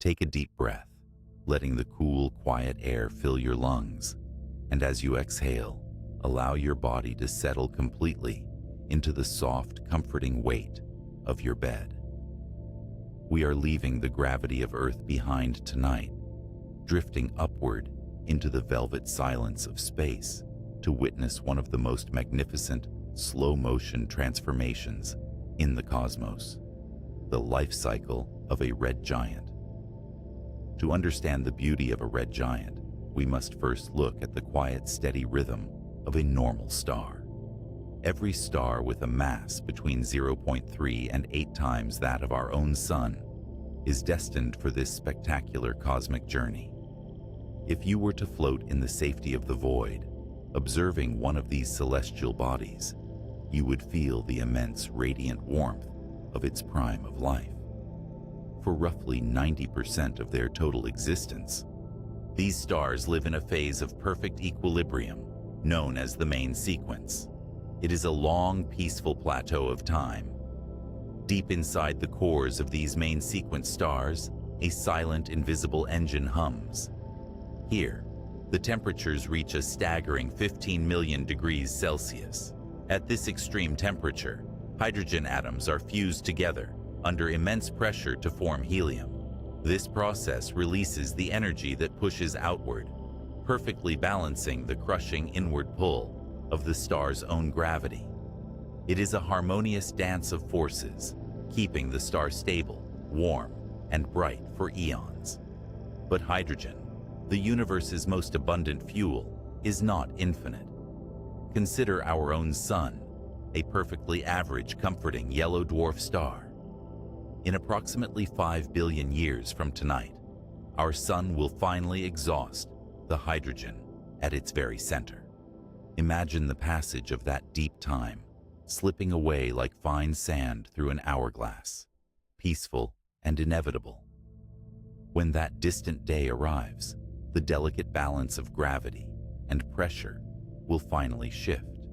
Take a deep breath, letting the cool, quiet air fill your lungs, and as you exhale, allow your body to settle completely into the soft, comforting weight of your bed. We are leaving the gravity of Earth behind tonight, drifting upward into the velvet silence of space to witness one of the most magnificent, slow-motion transformations in the cosmos, the life cycle of a red giant. To understand the beauty of a red giant, we must first look at the quiet, steady rhythm of a normal star. Every star with a mass between 0.3 and 8 times that of our own Sun is destined for this spectacular cosmic journey. If you were to float in the safety of the void, observing one of these celestial bodies, you would feel the immense radiant warmth of its prime of life. For roughly 90% of their total existence, these stars live in a phase of perfect equilibrium, known as the main sequence. It is a long, peaceful plateau of time. Deep inside the cores of these main sequence stars, a silent, invisible engine hums. Here, the temperatures reach a staggering 15 million degrees Celsius. At this extreme temperature, hydrogen atoms are fused together under immense pressure to form helium. This process releases the energy that pushes outward, perfectly balancing the crushing inward pull of the star's own gravity. It is a harmonious dance of forces, keeping the star stable, warm, and bright for eons. But hydrogen, the universe's most abundant fuel, is not infinite. Consider our own Sun, a perfectly average, comforting yellow dwarf star. In approximately 5 billion years from tonight, our Sun will finally exhaust the hydrogen at its very center. Imagine the passage of that deep time, slipping away like fine sand through an hourglass, peaceful and inevitable. When that distant day arrives, the delicate balance of gravity and pressure will finally shift,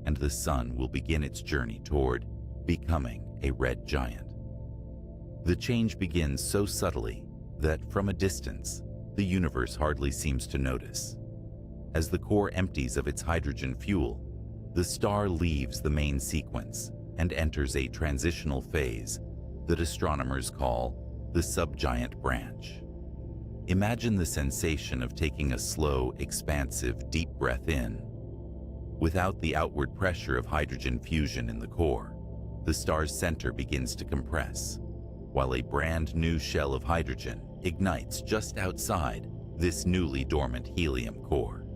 and the Sun will begin its journey toward becoming a red giant. The change begins so subtly that, from a distance, the universe hardly seems to notice. As the core empties of its hydrogen fuel, the star leaves the main sequence and enters a transitional phase that astronomers call the subgiant branch. Imagine the sensation of taking a slow, expansive, deep breath in. Without the outward pressure of hydrogen fusion in the core, the star's center begins to compress, while a brand new shell of hydrogen ignites just outside this newly dormant helium core.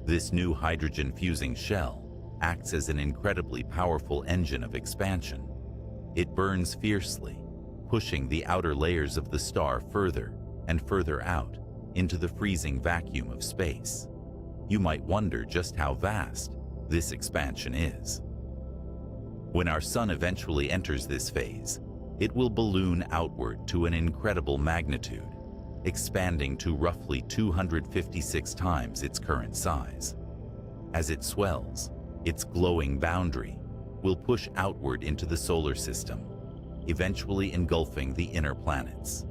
This new hydrogen-fusing shell acts as an incredibly powerful engine of expansion. It burns fiercely, pushing the outer layers of the star further and further out into the freezing vacuum of space. You might wonder just how vast this expansion is. When our Sun eventually enters this phase, it will balloon outward to an incredible magnitude, expanding to roughly 256 times its current size. As it swells, its glowing boundary will push outward into the solar system, eventually engulfing the inner planets.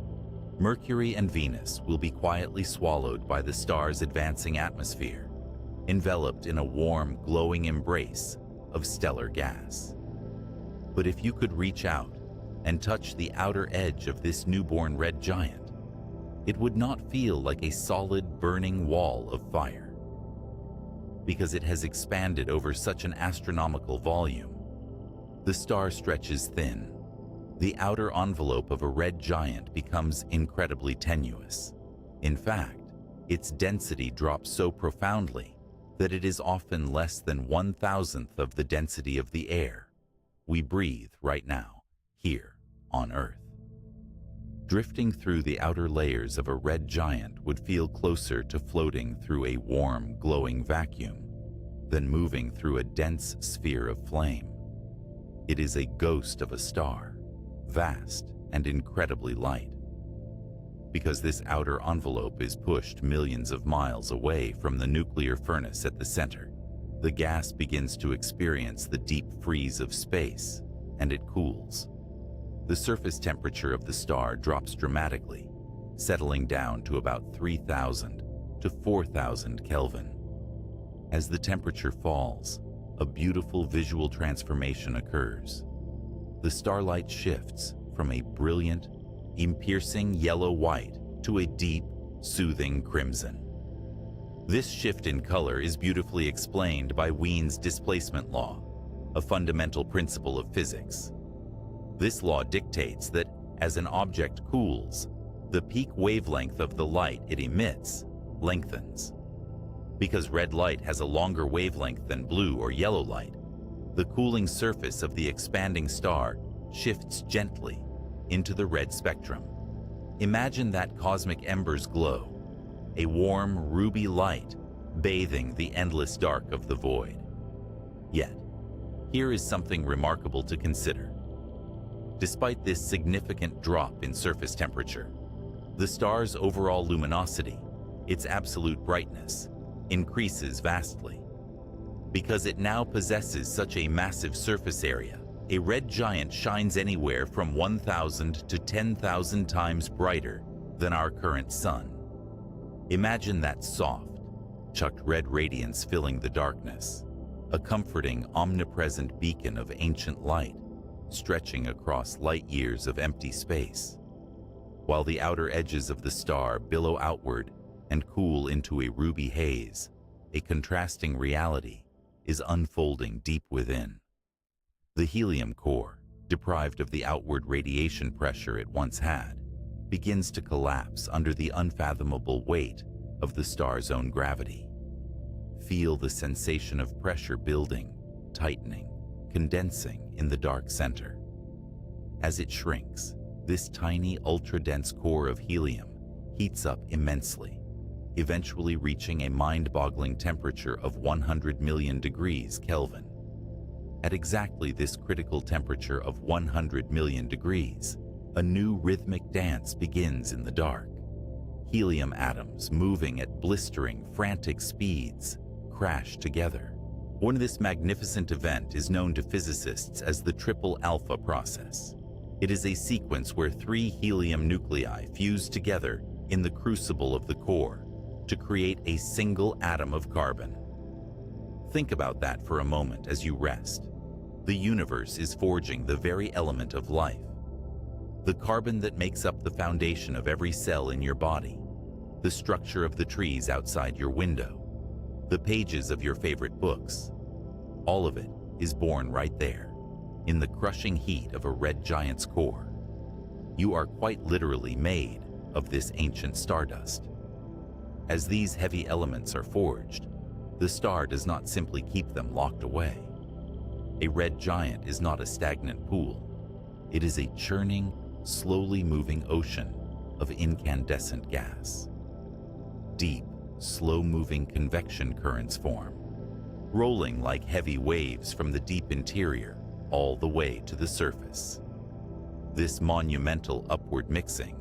Mercury and Venus will be quietly swallowed by the star's advancing atmosphere, enveloped in a warm, glowing embrace of stellar gas. But if you could reach out and touch the outer edge of this newborn red giant, it would not feel like a solid, burning wall of fire. Because it has expanded over such an astronomical volume, the star stretches thin. The outer envelope of a red giant becomes incredibly tenuous. In fact, its density drops so profoundly that it is often less than 1/1000th of the density of the air we breathe right now, here on Earth. Drifting through the outer layers of a red giant would feel closer to floating through a warm, glowing vacuum than moving through a dense sphere of flame. It is a ghost of a star, vast and incredibly light. Because this outer envelope is pushed millions of miles away from the nuclear furnace at the center, the gas begins to experience the deep freeze of space, and it cools. The surface temperature of the star drops dramatically, settling down to about 3,000 to 4,000 Kelvin. As the temperature falls, a beautiful visual transformation occurs. The starlight shifts from a brilliant, piercing yellow-white to a deep, soothing crimson. This shift in color is beautifully explained by Wien's displacement law, a fundamental principle of physics. This law dictates that as an object cools, the peak wavelength of the light it emits lengthens. Because red light has a longer wavelength than blue or yellow light, the cooling surface of the expanding star shifts gently into the red spectrum. Imagine that cosmic ember's glow, a warm ruby light bathing the endless dark of the void. Yet, here is something remarkable to consider. Despite this significant drop in surface temperature, the star's overall luminosity, its absolute brightness, increases vastly. Because it now possesses such a massive surface area, a red giant shines anywhere from 1,000 to 10,000 times brighter than our current sun. Imagine that soft, chucked red radiance filling the darkness, a comforting, omnipresent beacon of ancient light, stretching across light years of empty space. While the outer edges of the star billow outward and cool into a ruby haze, a contrasting reality is unfolding deep within. The helium core, deprived of the outward radiation pressure it once had, begins to collapse under the unfathomable weight of the star's own gravity. Feel the sensation of pressure building, tightening, condensing in the dark center. As it shrinks, this tiny ultra-dense core of helium heats up immensely, eventually reaching a mind-boggling temperature of 100 million degrees Kelvin. At exactly this critical temperature of 100 million degrees, a new rhythmic dance begins in the dark. Helium atoms moving at blistering, frantic speeds crash together. This magnificent event is known to physicists as the triple alpha process. It is a sequence where 3 helium nuclei fuse together in the crucible of the core to create a single atom of carbon. Think about that for a moment as you rest. The universe is forging the very element of life. The carbon that makes up the foundation of every cell in your body, the structure of the trees outside your window, the pages of your favorite books. All of it is born right there, in the crushing heat of a red giant's core. You are quite literally made of this ancient stardust. As these heavy elements are forged, the star does not simply keep them locked away. A red giant is not a stagnant pool. It is a churning, slowly moving ocean of incandescent gas. Deep, slow-moving convection currents form, rolling like heavy waves from the deep interior all the way to the surface. This monumental upward mixing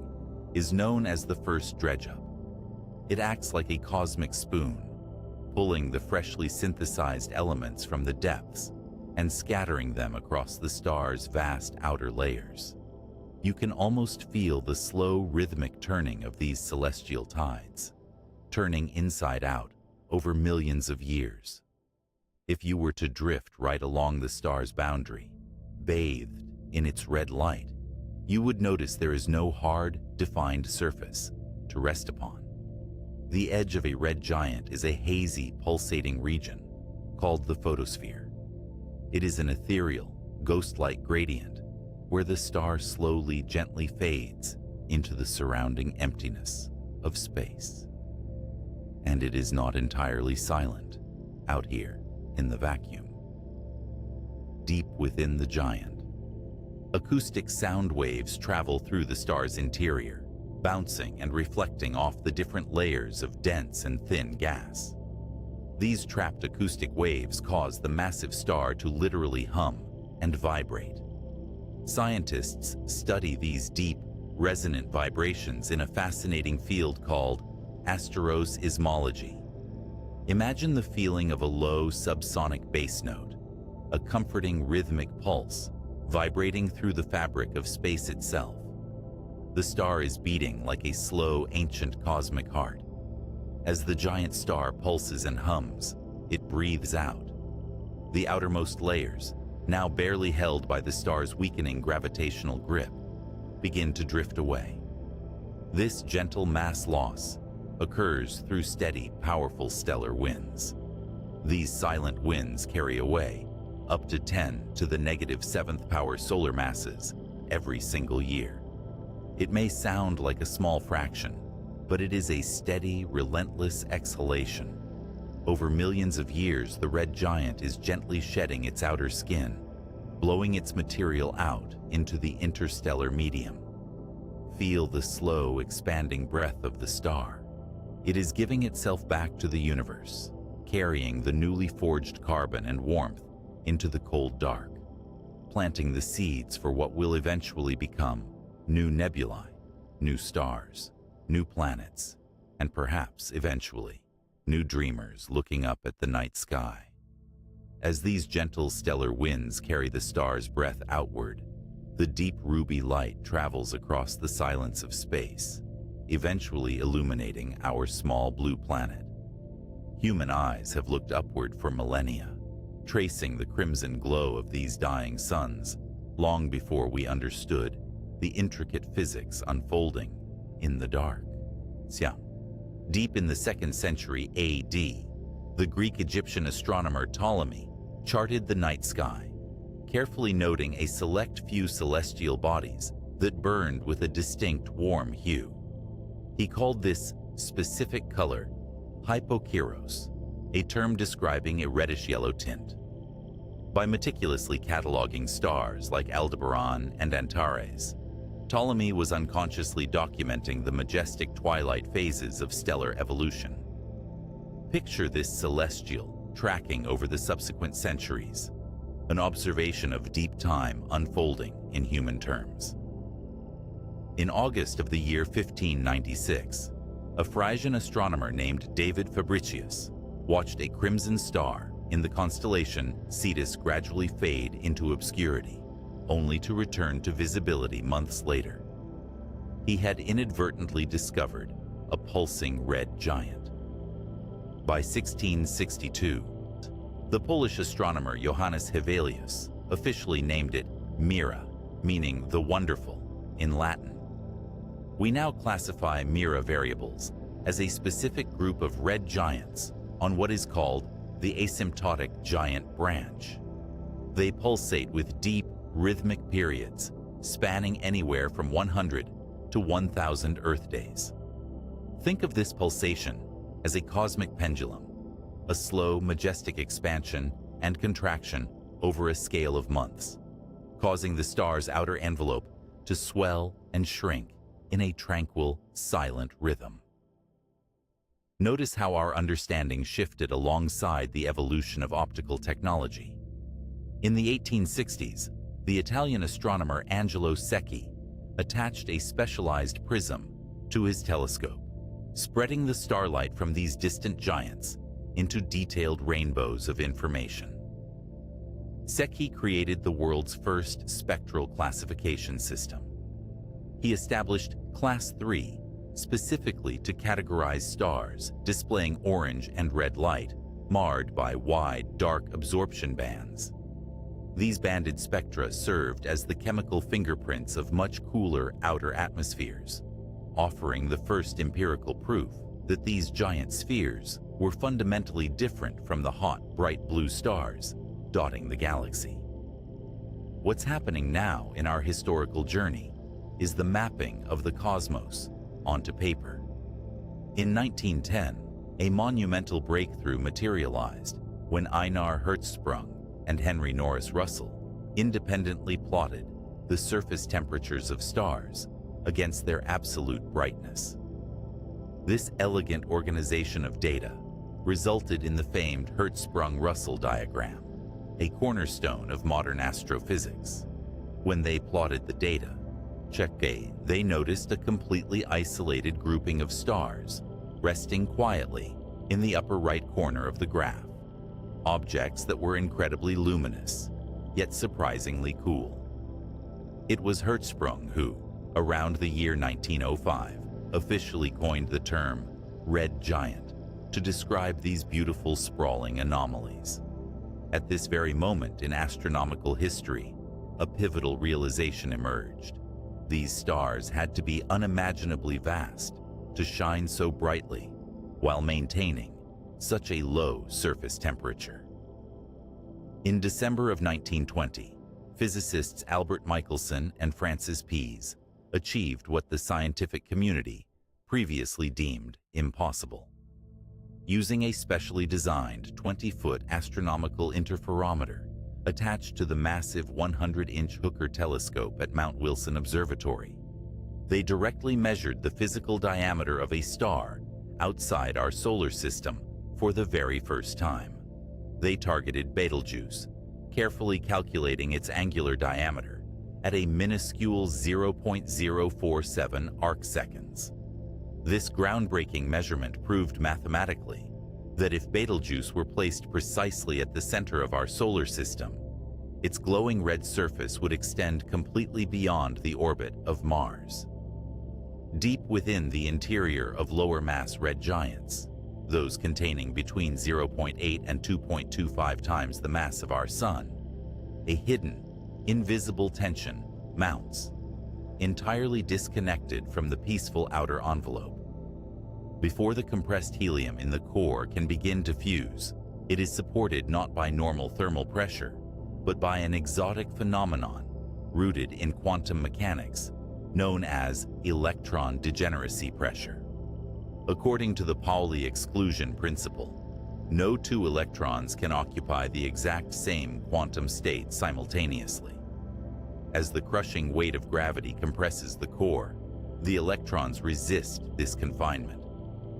is known as the first dredge-up. It acts like a cosmic spoon, pulling the freshly synthesized elements from the depths and scattering them across the star's vast outer layers. You can almost feel the slow rhythmic turning of these celestial tides, turning inside out over millions of years. If you were to drift right along the star's boundary, bathed in its red light, you would notice there is no hard, defined surface to rest upon. The edge of a red giant is a hazy, pulsating region called the photosphere. It is an ethereal, ghost-like gradient where the star slowly, gently fades into the surrounding emptiness of space. And it is not entirely silent out here in the vacuum. Deep within the giant, acoustic sound waves travel through the star's interior, bouncing and reflecting off the different layers of dense and thin gas. These trapped acoustic waves cause the massive star to literally hum and vibrate. Scientists study these deep, resonant vibrations in a fascinating field called asteroseismology. Imagine the feeling of a low subsonic bass note, a comforting rhythmic pulse vibrating through the fabric of space itself. The star is beating like a slow, ancient cosmic heart. As the giant star pulses and hums, it breathes out. The outermost layers, now barely held by the star's weakening gravitational grip, begin to drift away. This gentle mass loss occurs through steady, powerful stellar winds. These silent winds carry away up to 10 to the negative 7th power solar masses every single year. It may sound like a small fraction, but it is a steady, relentless exhalation. Over millions of years, the red giant is gently shedding its outer skin, blowing its material out into the interstellar medium. Feel the slow, expanding breath of the star. It is giving itself back to the universe, carrying the newly forged carbon and warmth into the cold dark, planting the seeds for what will eventually become new nebulae, new stars, new planets, and perhaps, eventually, new dreamers looking up at the night sky. As these gentle stellar winds carry the star's breath outward, the deep ruby light travels across the silence of space, eventually illuminating our small blue planet. Human eyes have looked upward for millennia, tracing the crimson glow of these dying suns long before we understood the intricate physics unfolding in the dark. Deep in the 2nd century AD, the Greek-Egyptian astronomer Ptolemy charted the night sky, carefully noting a select few celestial bodies that burned with a distinct warm hue. He called this specific color hypokeiros, a term describing a reddish-yellow tint. By meticulously cataloging stars like Aldebaran and Antares, Ptolemy was unconsciously documenting the majestic twilight phases of stellar evolution. Picture this celestial tracking over the subsequent centuries, an observation of deep time unfolding in human terms. In August of the year 1596, a Frisian astronomer named David Fabricius watched a crimson star in the constellation Cetus gradually fade into obscurity, only to return to visibility months later. He had inadvertently discovered a pulsing red giant. By 1662, the Polish astronomer Johannes Hevelius officially named it Mira, meaning the wonderful in Latin. We now classify Mira variables as a specific group of red giants on what is called the asymptotic giant branch. They pulsate with deep, rhythmic periods spanning anywhere from 100 to 1,000 Earth days. Think of this pulsation as a cosmic pendulum, a slow, majestic expansion and contraction over a scale of months, causing the star's outer envelope to swell and shrink in a tranquil, silent rhythm. Notice how our understanding shifted alongside the evolution of optical technology. In the 1860s, the Italian astronomer Angelo Secchi attached a specialized prism to his telescope, spreading the starlight from these distant giants into detailed rainbows of information. Secchi created the world's first spectral classification system. He established Class 3 specifically to categorize stars displaying orange and red light, marred by wide, dark absorption bands. These banded spectra served as the chemical fingerprints of much cooler outer atmospheres, offering the first empirical proof that these giant spheres were fundamentally different from the hot, bright blue stars dotting the galaxy. What's happening now in our historical journey is the mapping of the cosmos onto paper. In 1910, a monumental breakthrough materialized when Einar Hertzsprung and Henry Norris Russell independently plotted the surface temperatures of stars against their absolute brightness. This elegant organization of data resulted in the famed Hertzsprung-Russell diagram, a cornerstone of modern astrophysics. When they plotted the data, they noticed a completely isolated grouping of stars resting quietly in the upper right corner of the graph, objects that were incredibly luminous, yet surprisingly cool. It was Hertzsprung who, around the year 1905, officially coined the term red giant to describe these beautiful sprawling anomalies. At this very moment in astronomical history, a pivotal realization emerged. These stars had to be unimaginably vast to shine so brightly while maintaining such a low surface temperature. In December of 1920, physicists Albert Michelson and Francis Pease achieved what the scientific community previously deemed impossible. Using a specially designed 20-foot astronomical interferometer attached to the massive 100-inch Hooker telescope at Mount Wilson Observatory, they directly measured the physical diameter of a star outside our solar system for the very first time. They targeted Betelgeuse, carefully calculating its angular diameter at a minuscule 0.047 arcseconds. This groundbreaking measurement proved mathematically that if Betelgeuse were placed precisely at the center of our solar system, its glowing red surface would extend completely beyond the orbit of Mars. Deep within the interior of lower-mass red giants, those containing between 0.8 and 2.25 times the mass of our Sun, a hidden, invisible tension mounts, entirely disconnected from the peaceful outer envelope. Before the compressed helium in the core can begin to fuse, it is supported not by normal thermal pressure, but by an exotic phenomenon rooted in quantum mechanics known as electron degeneracy pressure. According to the Pauli exclusion principle, no two electrons can occupy the exact same quantum state simultaneously. As the crushing weight of gravity compresses the core, the electrons resist this confinement,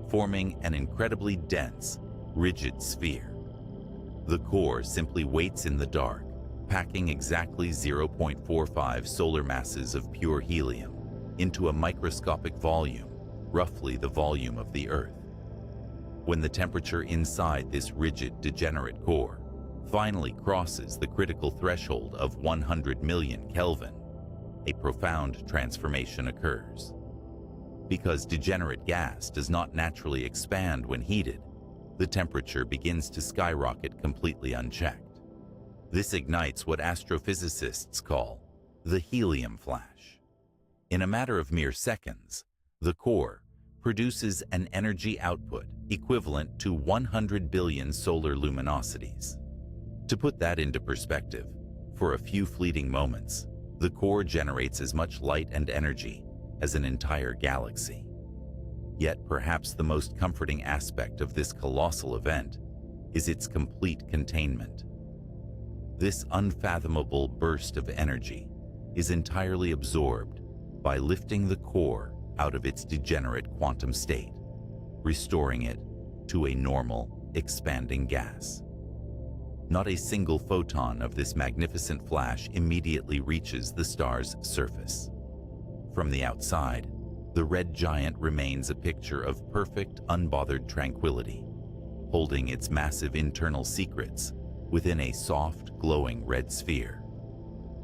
forming an incredibly dense, rigid sphere. The core simply waits in the dark, packing exactly 0.45 solar masses of pure helium into a microscopic volume, roughly the volume of the Earth. When the temperature inside this rigid, degenerate core finally crosses the critical threshold of 100 million Kelvin, a profound transformation occurs. Because degenerate gas does not naturally expand when heated, the temperature begins to skyrocket completely unchecked. This ignites what astrophysicists call the helium flash. In a matter of mere seconds, the core produces an energy output equivalent to 100 billion solar luminosities. To put that into perspective, for a few fleeting moments, the core generates as much light and energy as an entire galaxy. Yet perhaps the most comforting aspect of this colossal event is its complete containment. This unfathomable burst of energy is entirely absorbed by lifting the core out of its degenerate quantum state, restoring it to a normal, expanding gas. Not a single photon of this magnificent flash immediately reaches the star's surface. From the outside, the red giant remains a picture of perfect, unbothered tranquility, holding its massive internal secrets within a soft, glowing red sphere.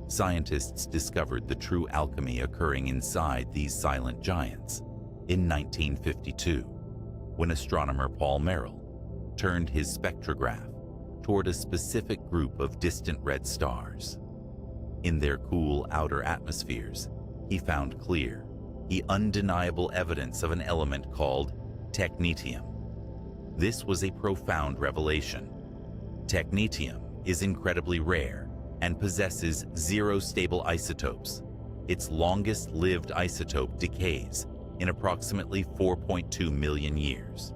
Scientists discovered the true alchemy occurring inside these silent giants in 1952, when astronomer Paul Merrill turned his spectrograph toward a specific group of distant red stars. In their cool outer atmospheres, he found clear, undeniable evidence of an element called technetium. This was a profound revelation. Technetium is incredibly rare and possesses 0 stable isotopes. Its longest-lived isotope decays in approximately 4.2 million years.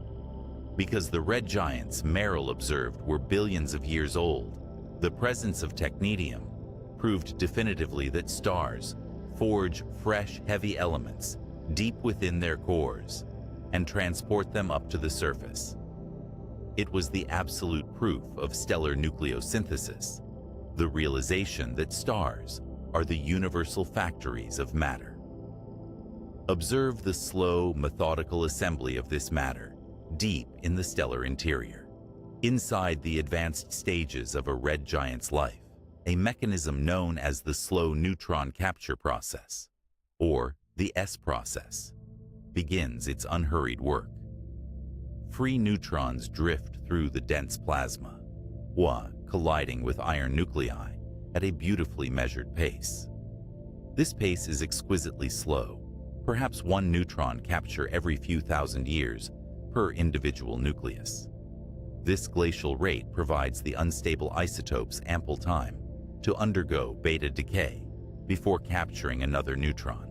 Because the red giants Merrill observed were billions of years old, the presence of technetium proved definitively that stars forge fresh, heavy elements deep within their cores and transport them up to the surface. It was the absolute proof of stellar nucleosynthesis, the realization that stars are the universal factories of matter. Observe the slow, methodical assembly of this matter deep in the stellar interior. Inside the advanced stages of a red giant's life, a mechanism known as the slow neutron capture process, or The S process begins its unhurried work. Free neutrons drift through the dense plasma, colliding with iron nuclei at a beautifully measured pace. This pace is exquisitely slow, perhaps one neutron capture every few thousand years per individual nucleus. This glacial rate provides the unstable isotopes ample time to undergo beta decay before capturing another neutron.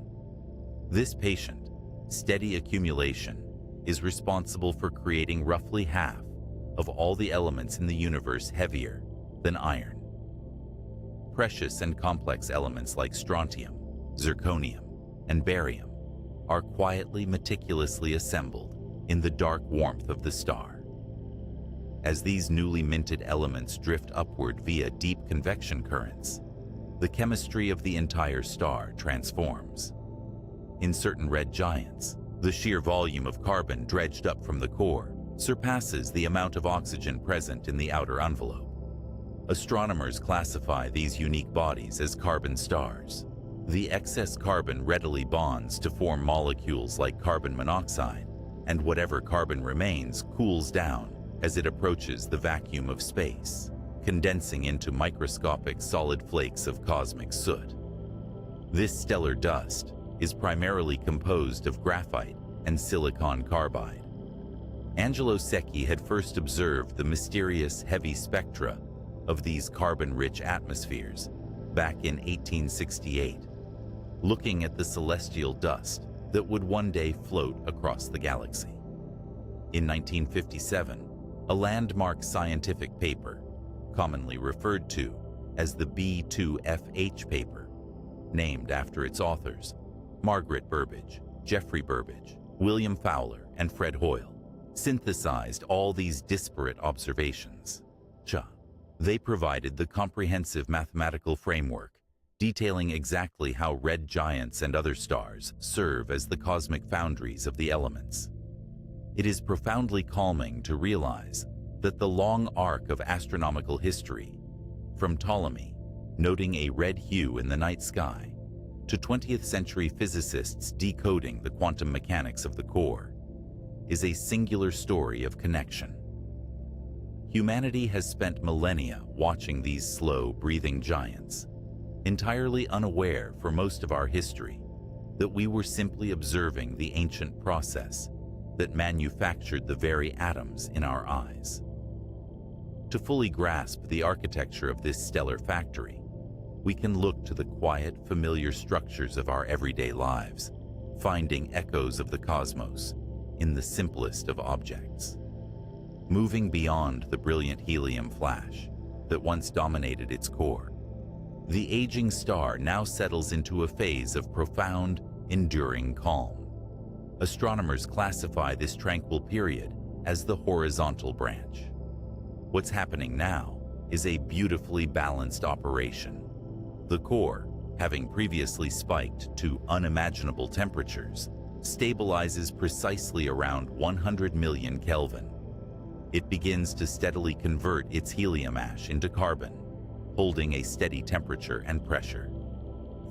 This patient, steady accumulation is responsible for creating roughly half of all the elements in the universe heavier than iron. Precious and complex elements like strontium, zirconium, and barium are quietly, meticulously assembled in the dark warmth of the star. As these newly minted elements drift upward via deep convection currents, the chemistry of the entire star transforms. In certain red giants, the sheer volume of carbon dredged up from the core surpasses the amount of oxygen present in the outer envelope. Astronomers classify these unique bodies as carbon stars. The excess carbon readily bonds to form molecules like carbon monoxide, and whatever carbon remains cools down as it approaches the vacuum of space, condensing into microscopic solid flakes of cosmic soot. This stellar dust is primarily composed of graphite and silicon carbide. Angelo Secchi had first observed the mysterious heavy spectra of these carbon-rich atmospheres back in 1868, looking at the celestial dust that would one day float across the galaxy. In 1957, a landmark scientific paper, commonly referred to as the B2FH paper, named after its authors, Margaret Burbidge, Geoffrey Burbidge, William Fowler, and Fred Hoyle, synthesized all these disparate observations. They provided the comprehensive mathematical framework detailing exactly how red giants and other stars serve as the cosmic foundries of the elements. It is profoundly calming to realize that the long arc of astronomical history, from Ptolemy noting a red hue in the night sky, to 20th century physicists decoding the quantum mechanics of the core, is a singular story of connection. Humanity has spent millennia watching these slow-breathing giants, entirely unaware for most of our history that we were simply observing the ancient process that manufactured the very atoms in our eyes. To fully grasp the architecture of this stellar factory, we can look to the quiet, familiar structures of our everyday lives, finding echoes of the cosmos in the simplest of objects. Moving beyond the brilliant helium flash that once dominated its core, the aging star now settles into a phase of profound, enduring calm. Astronomers classify this tranquil period as the horizontal branch. What's happening now is a beautifully balanced operation. The core, having previously spiked to unimaginable temperatures, stabilizes precisely around 100 million Kelvin. It begins to steadily convert its helium ash into carbon, holding a steady temperature and pressure.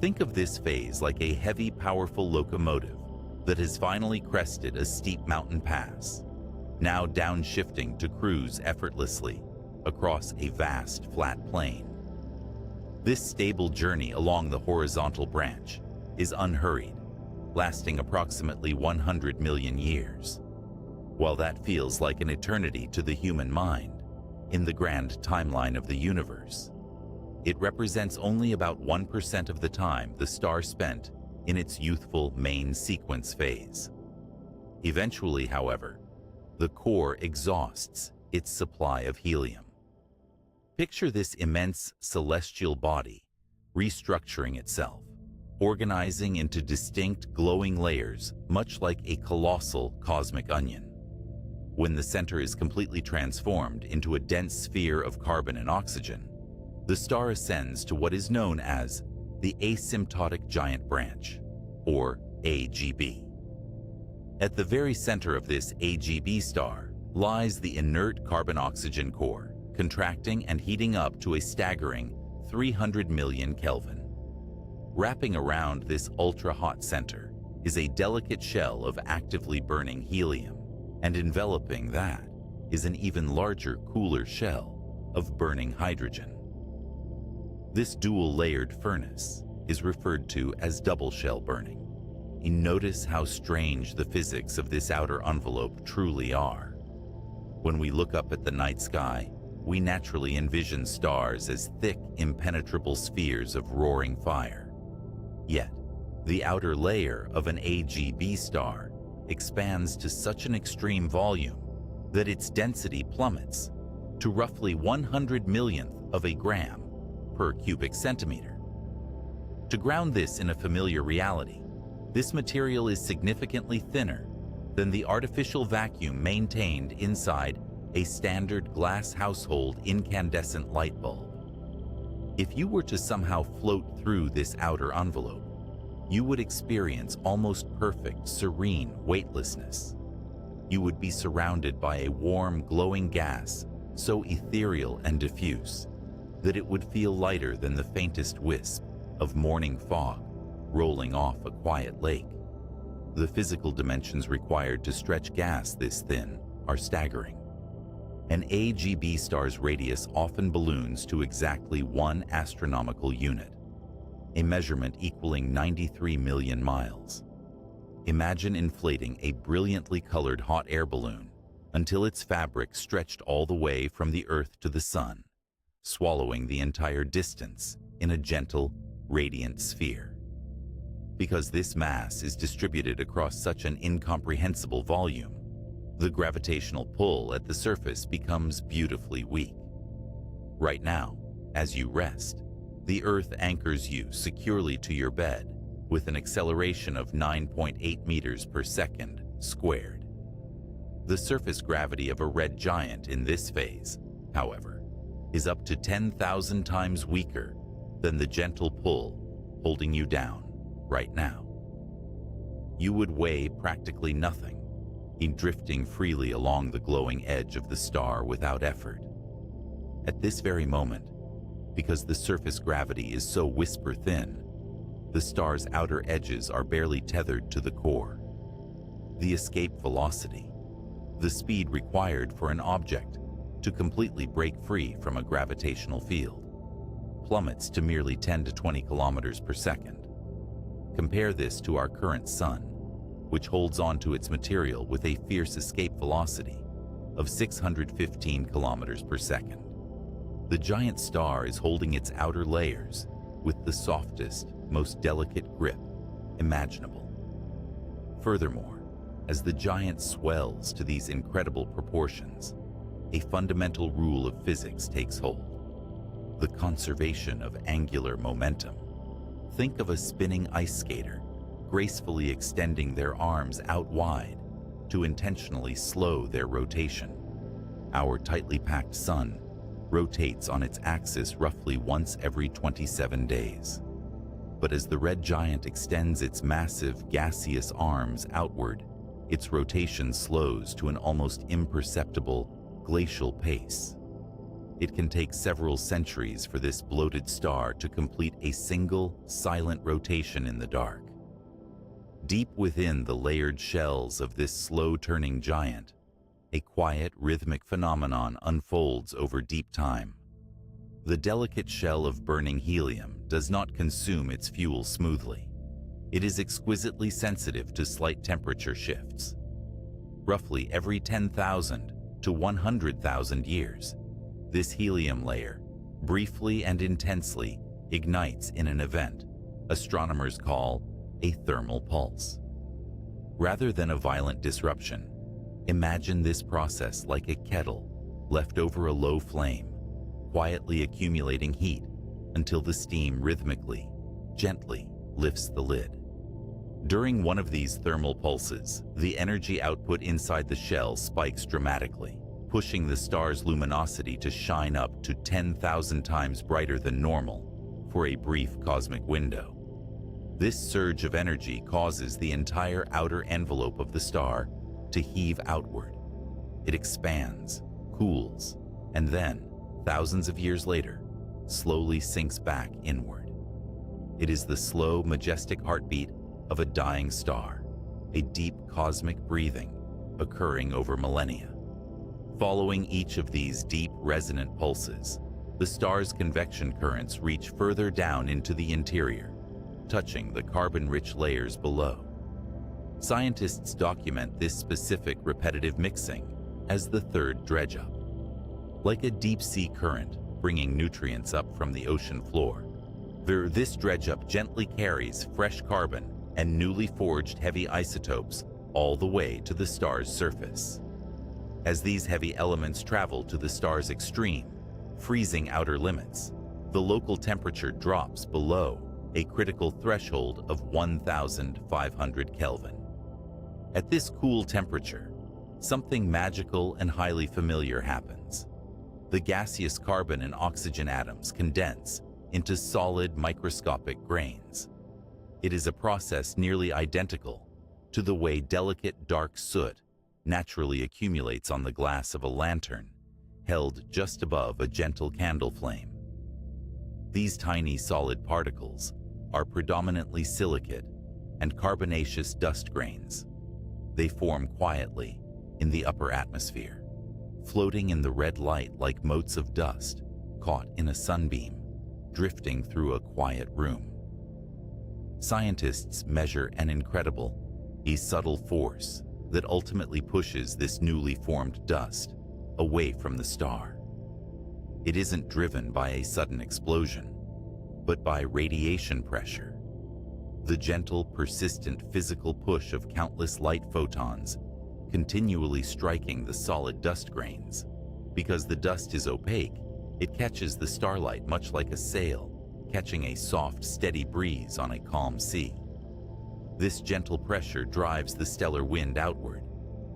Think of this phase like a heavy, powerful locomotive that has finally crested a steep mountain pass, now downshifting to cruise effortlessly across a vast, flat plain. This stable journey along the horizontal branch is unhurried, lasting approximately 100 million years. While that feels like an eternity to the human mind, in the grand timeline of the universe, it represents only about 1% of the time the star spent in its youthful main sequence phase. Eventually, however, the core exhausts its supply of helium. Picture this immense celestial body restructuring itself, organizing into distinct glowing layers, much like a colossal cosmic onion. When the center is completely transformed into a dense sphere of carbon and oxygen, the star ascends to what is known as the asymptotic giant branch, or AGB. At the very center of this AGB star lies the inert carbon-oxygen core, contracting and heating up to a staggering 300 million Kelvin. Wrapping around this ultra-hot center is a delicate shell of actively burning helium, and enveloping that is an even larger, cooler shell of burning hydrogen. This dual-layered furnace is referred to as double shell burning. And notice how strange the physics of this outer envelope truly are. When we look up at the night sky, we naturally envision stars as thick, impenetrable spheres of roaring fire. Yet, the outer layer of an AGB star expands to such an extreme volume that its density plummets to roughly 100 millionth of a gram per cubic centimeter. To ground this in a familiar reality, this material is significantly thinner than the artificial vacuum maintained inside a standard glass household incandescent light bulb. If you were to somehow float through this outer envelope, you would experience almost perfect, serene weightlessness. You would be surrounded by a warm, glowing gas so ethereal and diffuse that it would feel lighter than the faintest wisp of morning fog rolling off a quiet lake. The physical dimensions required to stretch gas this thin are staggering. An AGB star's radius often balloons to exactly 1 astronomical unit, a measurement equaling 93 million miles. Imagine inflating a brilliantly colored hot air balloon until its fabric stretched all the way from the Earth to the Sun, swallowing the entire distance in a gentle, radiant sphere. Because this mass is distributed across such an incomprehensible volume, the gravitational pull at the surface becomes beautifully weak. Right now, as you rest, the Earth anchors you securely to your bed with an acceleration of 9.8 meters per second squared. The surface gravity of a red giant in this phase, however, is up to 10,000 times weaker than the gentle pull holding you down right now. You would weigh practically nothing in drifting freely along the glowing edge of the star without effort. At this very moment, because the surface gravity is so whisper-thin, the star's outer edges are barely tethered to the core. The escape velocity, the speed required for an object to completely break free from a gravitational field, plummets to merely 10 to 20 kilometers per second. Compare this to our current sun, which holds on to its material with a fierce escape velocity of 615 kilometers per second. The giant star is holding its outer layers with the softest, most delicate grip imaginable. Furthermore, as the giant swells to these incredible proportions, a fundamental rule of physics takes hold: the conservation of angular momentum. Think of a spinning ice skater gracefully extending their arms out wide to intentionally slow their rotation. Our tightly packed sun rotates on its axis roughly once every 27 days. But as the red giant extends its massive gaseous arms outward, its rotation slows to an almost imperceptible glacial pace. It can take several centuries for this bloated star to complete a single, silent rotation in the dark. Deep within the layered shells of this slow-turning giant, a quiet, rhythmic phenomenon unfolds over deep time. The delicate shell of burning helium does not consume its fuel smoothly. It is exquisitely sensitive to slight temperature shifts. Roughly every 10,000 to 100,000 years, this helium layer, briefly and intensely, ignites in an event astronomers call a thermal pulse. Rather than a violent disruption, imagine this process like a kettle left over a low flame, quietly accumulating heat until the steam rhythmically, gently lifts the lid. During one of these thermal pulses, the energy output inside the shell spikes dramatically, pushing the star's luminosity to shine up to 10,000 times brighter than normal for a brief cosmic window. This surge of energy causes the entire outer envelope of the star to heave outward. It expands, cools, and then, thousands of years later, slowly sinks back inward. It is the slow, majestic heartbeat of a dying star, a deep cosmic breathing occurring over millennia. Following each of these deep resonant pulses, the star's convection currents reach further down into the interior, touching the carbon-rich layers below. Scientists document this specific repetitive mixing as the third dredge-up. Like a deep-sea current bringing nutrients up from the ocean floor, this dredge-up gently carries fresh carbon and newly forged heavy isotopes all the way to the star's surface. As these heavy elements travel to the star's extreme, freezing outer limits, the local temperature drops below a critical threshold of 1,500 Kelvin. At this cool temperature, something magical and highly familiar happens. The gaseous carbon and oxygen atoms condense into solid microscopic grains. It is a process nearly identical to the way delicate dark soot naturally accumulates on the glass of a lantern held just above a gentle candle flame. These tiny solid particles are predominantly silicate and carbonaceous dust grains. They form quietly in the upper atmosphere, floating in the red light like motes of dust caught in a sunbeam, drifting through a quiet room. Scientists measure an incredible, subtle force that ultimately pushes this newly formed dust away from the star. It isn't driven by a sudden explosion, but by radiation pressure. The gentle, persistent physical push of countless light photons continually striking the solid dust grains. Because the dust is opaque, it catches the starlight much like a sail, catching a soft, steady breeze on a calm sea. This gentle pressure drives the stellar wind outward,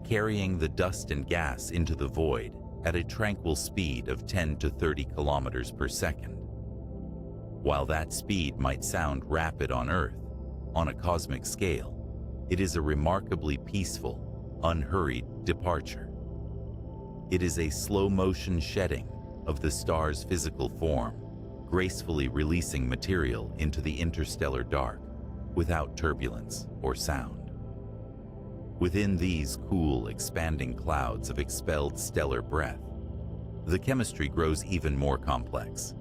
carrying the dust and gas into the void at a tranquil speed of 10 to 30 kilometers per second. While that speed might sound rapid on Earth, on a cosmic scale, it is a remarkably peaceful, unhurried departure. It is a slow-motion shedding of the star's physical form, gracefully releasing material into the interstellar dark without turbulence or sound. Within these cool, expanding clouds of expelled stellar breath, the chemistry grows even more complex.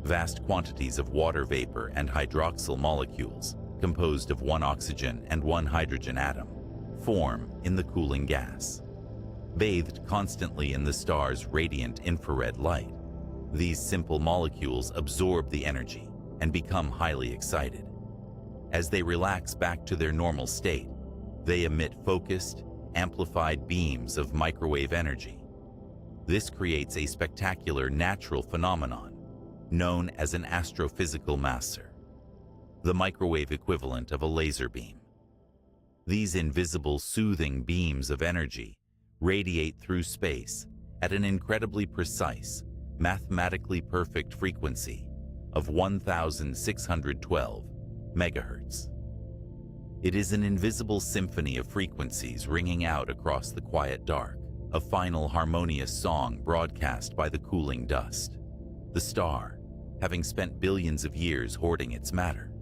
Vast quantities of water vapor and hydroxyl molecules, composed of one oxygen and one hydrogen atom, form in the cooling gas. Bathed constantly in the star's radiant infrared light, these simple molecules absorb the energy and become highly excited. As they relax back to their normal state, they emit focused, amplified beams of microwave energy. This creates a spectacular natural phenomenon known as an astrophysical maser, the microwave equivalent of a laser beam. These invisible, soothing beams of energy radiate through space at an incredibly precise, mathematically perfect frequency of 1,612 megahertz. It is an invisible symphony of frequencies ringing out across the quiet dark, a final harmonious song broadcast by the cooling dust. The star, having spent billions of years hoarding its matter,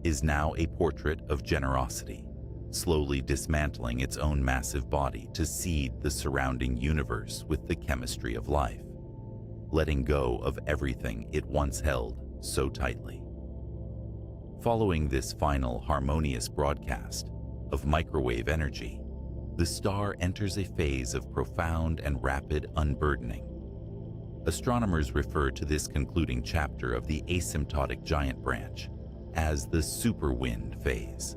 is now a portrait of generosity, slowly dismantling its own massive body to seed the surrounding universe with the chemistry of life, letting go of everything it once held so tightly. Following this final harmonious broadcast of microwave energy, the star enters a phase of profound and rapid unburdening. Astronomers refer to this concluding chapter of the asymptotic giant branch as the superwind phase.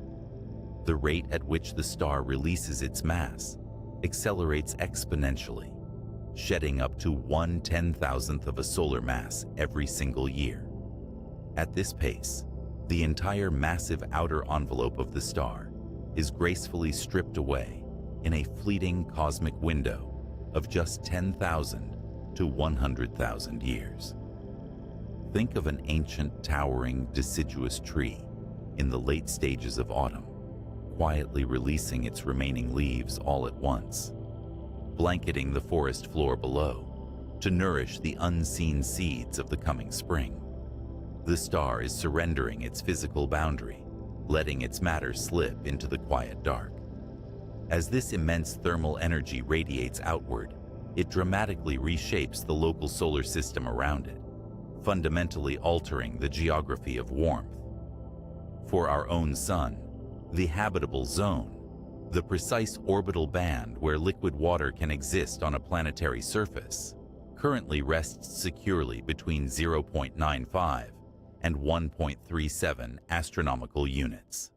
The rate at which the star releases its mass accelerates exponentially, shedding up to 1/10,000th of a solar mass every single year. At this pace, the entire massive outer envelope of the star is gracefully stripped away in a fleeting cosmic window of just 10,000 to 100,000 years. Think of an ancient, towering, deciduous tree in the late stages of autumn, quietly releasing its remaining leaves all at once, blanketing the forest floor below to nourish the unseen seeds of the coming spring. The star is surrendering its physical boundary, letting its matter slip into the quiet dark. As this immense thermal energy radiates outward, it dramatically reshapes the local solar system around it, fundamentally altering the geography of warmth. For our own sun, the habitable zone, the precise orbital band where liquid water can exist on a planetary surface, currently rests securely between 0.95 and 1.37 astronomical units.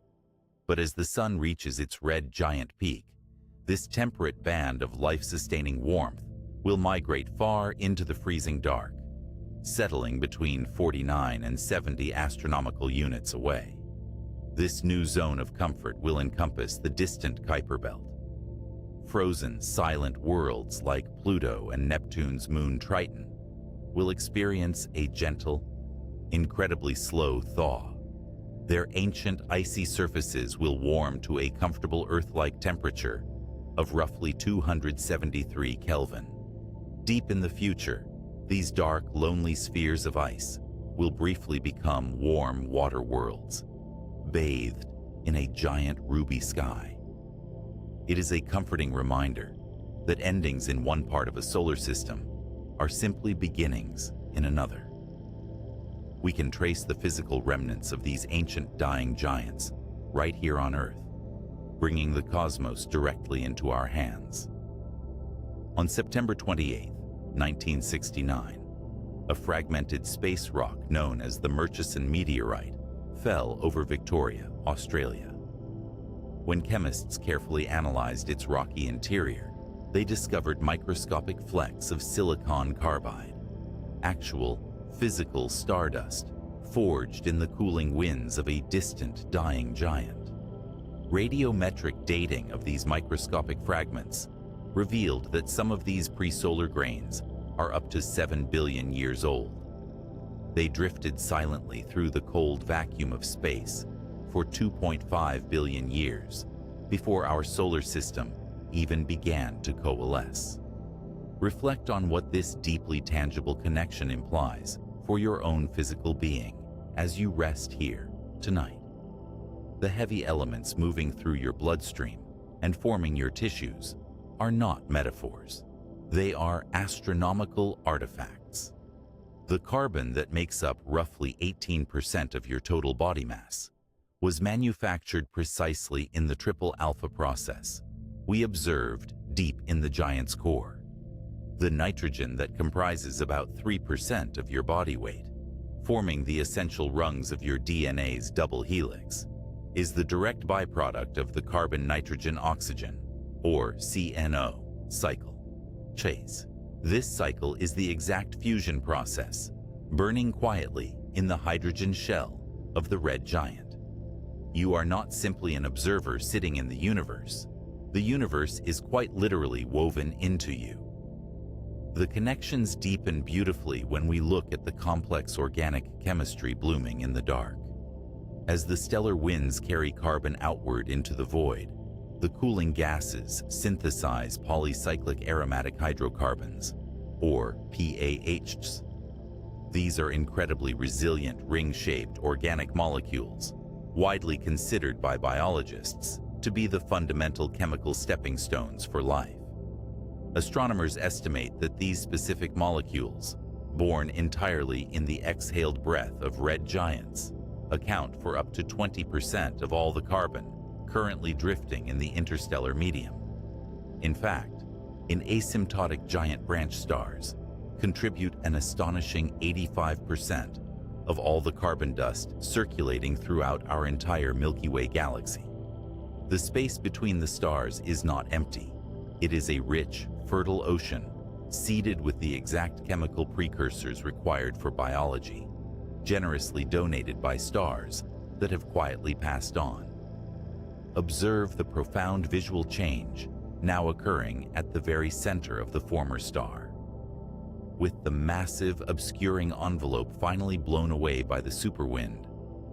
But as the sun reaches its red giant peak, this temperate band of life-sustaining warmth will migrate far into the freezing dark, settling between 49 and 70 astronomical units away. This new zone of comfort will encompass the distant Kuiper Belt. Frozen, silent worlds like Pluto and Neptune's moon Triton will experience a gentle, incredibly slow thaw. Their ancient icy surfaces will warm to a comfortable Earth-like temperature of roughly 273 Kelvin. Deep in the future, these dark, lonely spheres of ice will briefly become warm water worlds, bathed in a giant ruby sky. It is a comforting reminder that endings in one part of a solar system are simply beginnings in another. We can trace the physical remnants of these ancient dying giants right here on Earth, bringing the cosmos directly into our hands. On September 28, 1969, a fragmented space rock known as the Murchison meteorite fell over Victoria, Australia. When chemists carefully analyzed its rocky interior, they discovered microscopic flecks of silicon carbide, actual physical stardust forged in the cooling winds of a distant dying giant. Radiometric dating of these microscopic fragments revealed that some of these pre-solar grains are up to 7 billion years old. They drifted silently through the cold vacuum of space for 2.5 billion years before our solar system even began to coalesce. Reflect on what this deeply tangible connection implies for your own physical being as you rest here tonight. The heavy elements moving through your bloodstream and forming your tissues are not metaphors. They are astronomical artifacts. The carbon that makes up roughly 18% of your total body mass was manufactured precisely in the triple alpha process we observed deep in the giant's core. The nitrogen that comprises about 3% of your body weight, forming the essential rungs of your DNA's double helix, is the direct byproduct of the carbon-nitrogen-oxygen, or CNO, cycle. Chase. This cycle is the exact fusion process, burning quietly in the hydrogen shell of the red giant. You are not simply an observer sitting in the universe. The universe is quite literally woven into you. The connections deepen beautifully when we look at the complex organic chemistry blooming in the dark. As the stellar winds carry carbon outward into the void, the cooling gases synthesize polycyclic aromatic hydrocarbons, or PAHs. These are incredibly resilient ring-shaped organic molecules, widely considered by biologists to be the fundamental chemical stepping stones for life. Astronomers estimate that these specific molecules, born entirely in the exhaled breath of red giants, account for up to 20% of all the carbon currently drifting in the interstellar medium. In fact, in asymptotic giant branch stars contribute an astonishing 85% of all the carbon dust circulating throughout our entire Milky Way galaxy. The space between the stars is not empty. It is a rich, fertile ocean, seeded with the exact chemical precursors required for biology, generously donated by stars that have quietly passed on. Observe the profound visual change now occurring at the very center of the former star. With the massive, obscuring envelope finally blown away by the superwind,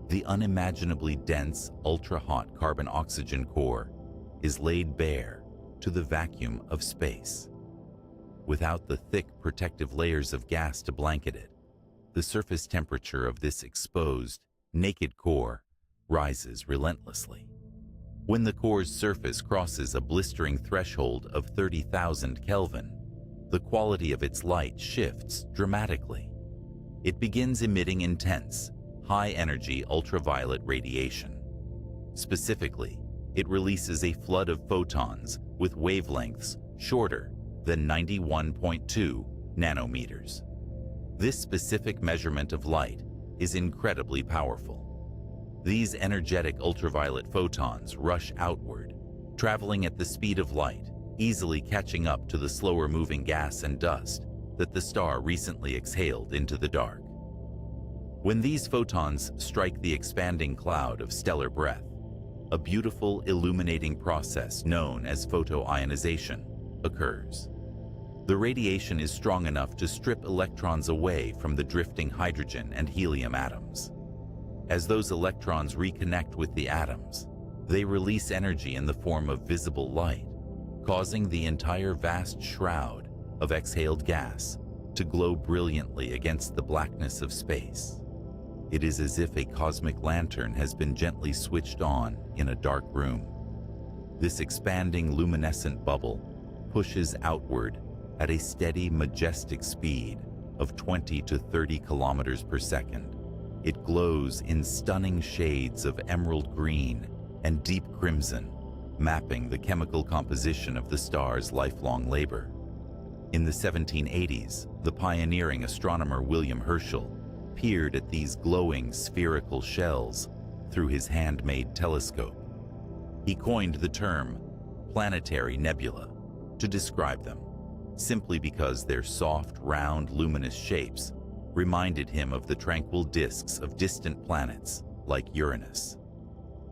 the unimaginably dense, ultra-hot carbon-oxygen core is laid bare to the vacuum of space. Without the thick, protective layers of gas to blanket it, the surface temperature of this exposed, naked core rises relentlessly. When the core's surface crosses a blistering threshold of 30,000 Kelvin, the quality of its light shifts dramatically. It begins emitting intense, high-energy ultraviolet radiation. Specifically, it releases a flood of photons with wavelengths shorter than 91.2 nanometers. This specific measurement of light is incredibly powerful. These energetic ultraviolet photons rush outward, traveling at the speed of light, easily catching up to the slower-moving gas and dust that the star recently exhaled into the dark. When these photons strike the expanding cloud of stellar breath, a beautiful illuminating process known as photoionization occurs. The radiation is strong enough to strip electrons away from the drifting hydrogen and helium atoms. As those electrons reconnect with the atoms, they release energy in the form of visible light, causing the entire vast shroud of exhaled gas to glow brilliantly against the blackness of space. It is as if a cosmic lantern has been gently switched on in a dark room. This expanding luminescent bubble pushes outward at a steady, majestic speed of 20 to 30 kilometers per second. It glows in stunning shades of emerald green and deep crimson, mapping the chemical composition of the star's lifelong labor. In the 1780s, the pioneering astronomer William Herschel peered at these glowing spherical shells through his handmade telescope. He coined the term planetary nebula to describe them, simply because their soft, round, luminous shapes reminded him of the tranquil disks of distant planets like Uranus.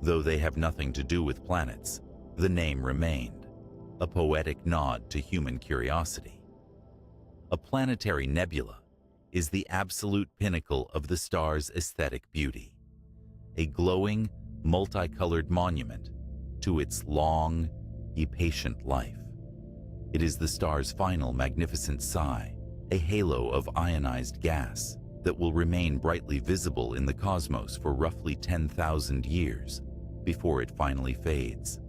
Though they have nothing to do with planets, the name remained, a poetic nod to human curiosity. A planetary nebula is the absolute pinnacle of the star's aesthetic beauty, a glowing, multicolored monument to its long, patient life. It is the star's final magnificent sigh, a halo of ionized gas that will remain brightly visible in the cosmos for roughly 10,000 years before it finally fades,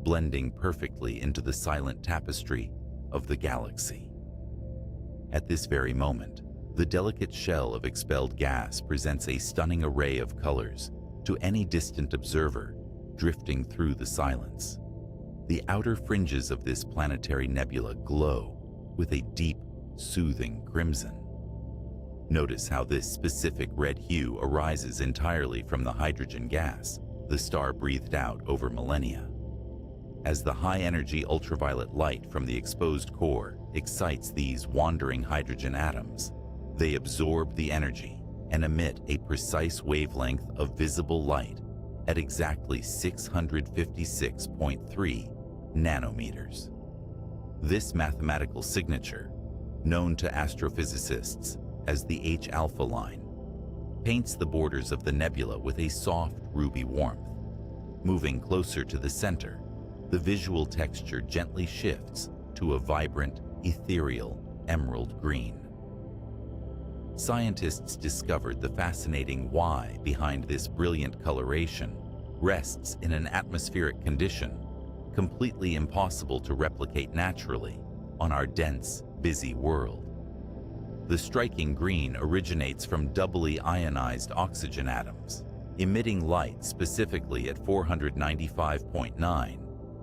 blending perfectly into the silent tapestry of the galaxy. At this very moment, the delicate shell of expelled gas presents a stunning array of colors to any distant observer drifting through the silence. The outer fringes of this planetary nebula glow with a deep, soothing crimson. Notice how this specific red hue arises entirely from the hydrogen gas the star breathed out over millennia. As the high-energy ultraviolet light from the exposed core excites these wandering hydrogen atoms, they absorb the energy and emit a precise wavelength of visible light at exactly 656.3 nanometers. This mathematical signature, known to astrophysicists as the H-alpha line, paints the borders of the nebula with a soft, ruby warmth. Moving closer to the center, the visual texture gently shifts to a vibrant, ethereal emerald green. Scientists discovered the fascinating why behind this brilliant coloration rests in an atmospheric condition completely impossible to replicate naturally on our dense, busy world. The striking green originates from doubly ionized oxygen atoms, emitting light specifically at 495.9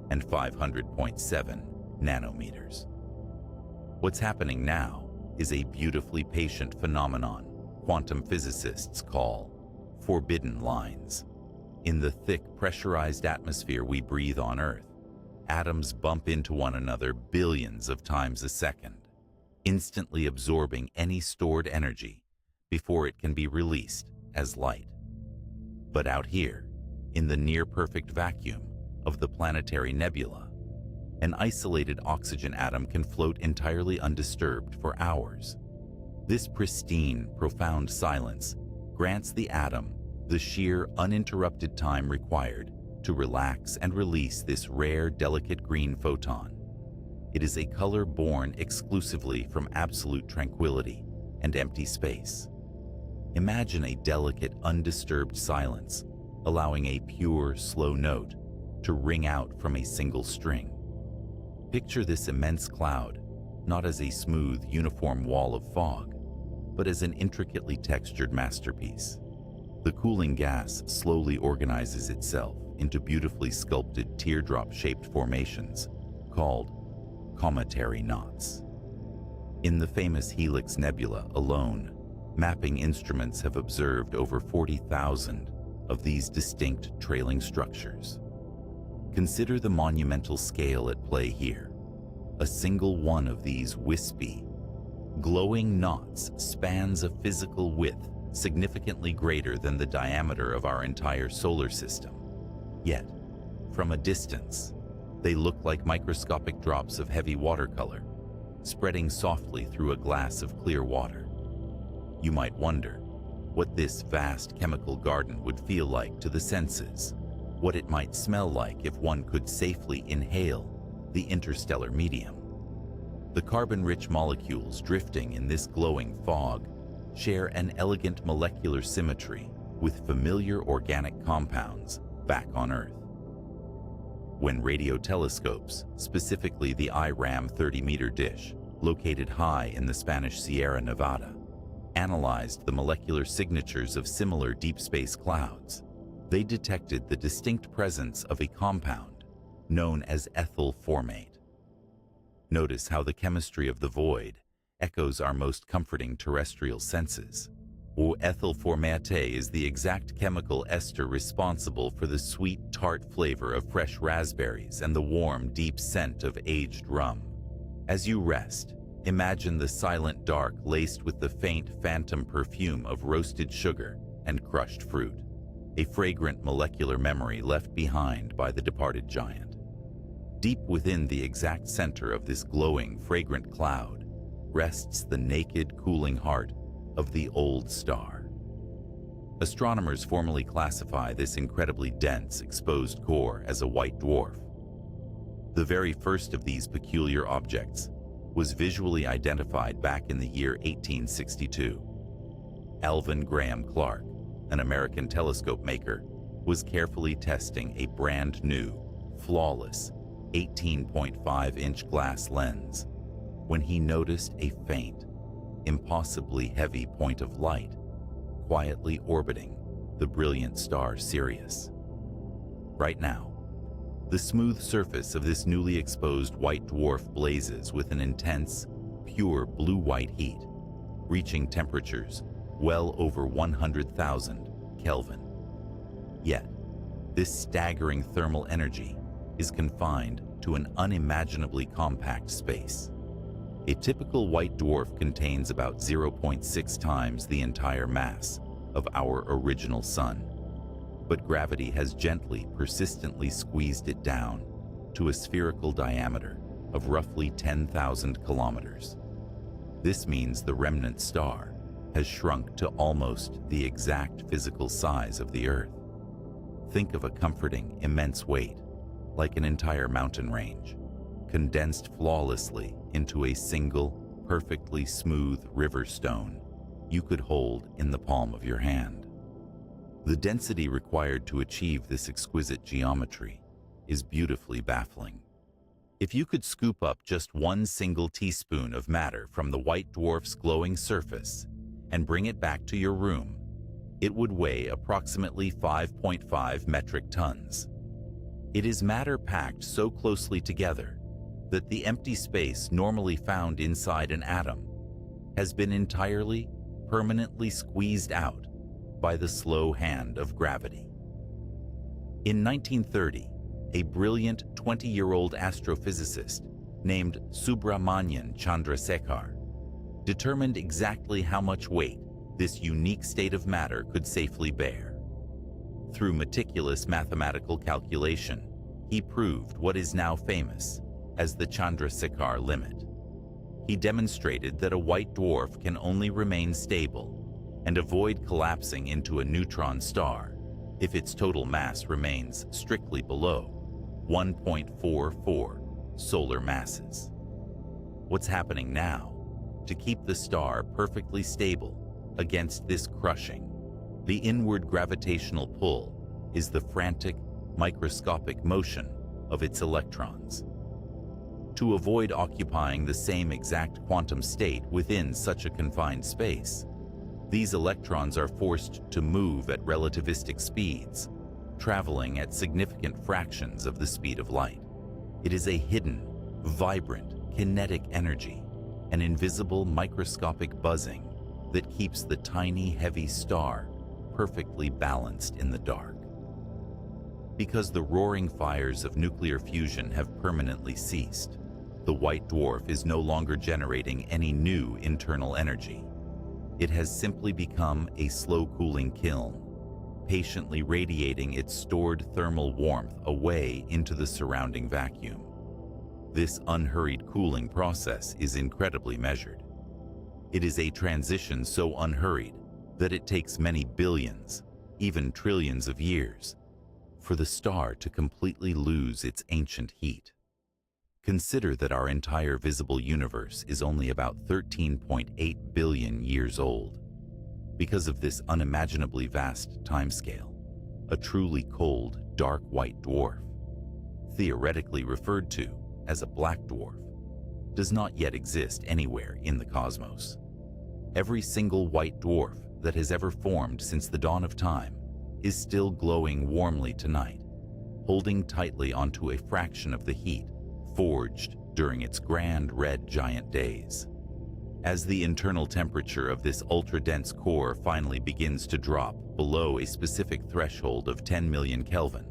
and 500.7 nanometers. What's happening now is a beautifully patient phenomenon quantum physicists call forbidden lines. In the thick, pressurized atmosphere we breathe on Earth, atoms bump into one another billions of times a second, instantly absorbing any stored energy before it can be released as light. But out here, in the near-perfect vacuum of the planetary nebula, an isolated oxygen atom can float entirely undisturbed for hours. This pristine, profound silence grants the atom the sheer, uninterrupted time required to relax and release this rare, delicate green photon. It is a color born exclusively from absolute tranquility and empty space. Imagine a delicate, undisturbed silence allowing a pure, slow note to ring out from a single string. Picture this immense cloud not as a smooth, uniform wall of fog, but as an intricately textured masterpiece. The cooling gas slowly organizes itself into beautifully sculpted teardrop-shaped formations called cometary knots. In the famous Helix Nebula alone, mapping instruments have observed over 40,000 of these distinct trailing structures. Consider the monumental scale at play here. A single one of these wispy, glowing knots spans a physical width significantly greater than the diameter of our entire solar system. Yet, from a distance, they look like microscopic drops of heavy watercolor, spreading softly through a glass of clear water. You might wonder what this vast chemical garden would feel like to the senses, what it might smell like if one could safely inhale the interstellar medium. The carbon-rich molecules drifting in this glowing fog share an elegant molecular symmetry with familiar organic compounds back on Earth. When radio telescopes, specifically the IRAM 30-meter dish, located high in the Spanish Sierra Nevada, analyzed the molecular signatures of similar deep space clouds, they detected the distinct presence of a compound known as ethyl formate. Notice how the chemistry of the void echoes our most comforting terrestrial senses. Ethyl formate is the exact chemical ester responsible for the sweet, tart flavor of fresh raspberries and the warm, deep scent of aged rum. As you rest, imagine the silent dark laced with the faint, phantom perfume of roasted sugar and crushed fruit, a fragrant molecular memory left behind by the departed giant. Deep within the exact center of this glowing, fragrant cloud rests the naked, cooling heart of the old star. Astronomers formally classify this incredibly dense, exposed core as a white dwarf. The very first of these peculiar objects was visually identified back in the year 1862. Alvin Graham Clark, an American telescope maker, was carefully testing a brand new, flawless 18.5-inch glass lens when he noticed a faint, impossibly heavy point of light quietly orbiting the brilliant star Sirius. Right now, the smooth surface of this newly exposed white dwarf blazes with an intense, pure blue-white heat, reaching temperatures well over 100,000 Kelvin. Yet, this staggering thermal energy is confined to an unimaginably compact space. A typical white dwarf contains about 0.6 times the entire mass of our original sun, but gravity has gently, persistently squeezed it down to a spherical diameter of roughly 10,000 kilometers. This means the remnant star has shrunk to almost the exact physical size of the Earth. Think of a comforting, immense weight, like an entire mountain range, condensed flawlessly into a single, perfectly smooth river stone you could hold in the palm of your hand. The density required to achieve this exquisite geometry is beautifully baffling. If you could scoop up just one single teaspoon of matter from the white dwarf's glowing surface and bring it back to your room, it would weigh approximately 5.5 metric tons. It is matter packed so closely together that the empty space normally found inside an atom has been entirely, permanently squeezed out by the slow hand of gravity. In 1930, a brilliant 20-year-old astrophysicist named Subramanian Chandrasekhar determined exactly how much weight this unique state of matter could safely bear. Through meticulous mathematical calculation, he proved what is now famous as the Chandrasekhar limit. He demonstrated that a white dwarf can only remain stable and avoid collapsing into a neutron star if its total mass remains strictly below 1.44 solar masses. What's happening now to keep the star perfectly stable against this crushing, the inward gravitational pull is the frantic, microscopic motion of its electrons. To avoid occupying the same exact quantum state within such a confined space, these electrons are forced to move at relativistic speeds, traveling at significant fractions of the speed of light. It is a hidden, vibrant, kinetic energy, an invisible microscopic buzzing that keeps the tiny, heavy star perfectly balanced in the dark. Because the roaring fires of nuclear fusion have permanently ceased, the white dwarf is no longer generating any new internal energy. It has simply become a slow-cooling kiln, patiently radiating its stored thermal warmth away into the surrounding vacuum. This unhurried cooling process is incredibly measured. It is a transition so unhurried that it takes many billions, even trillions of years, for the star to completely lose its ancient heat. Consider that our entire visible universe is only about 13.8 billion years old. Because of this unimaginably vast timescale, a truly cold, dark white dwarf, theoretically referred to as a black dwarf, does not yet exist anywhere in the cosmos. Every single white dwarf that has ever formed since the dawn of time is still glowing warmly tonight, holding tightly onto a fraction of the heat forged during its grand red giant days. As the internal temperature of this ultra-dense core finally begins to drop below a specific threshold of 10 million Kelvin,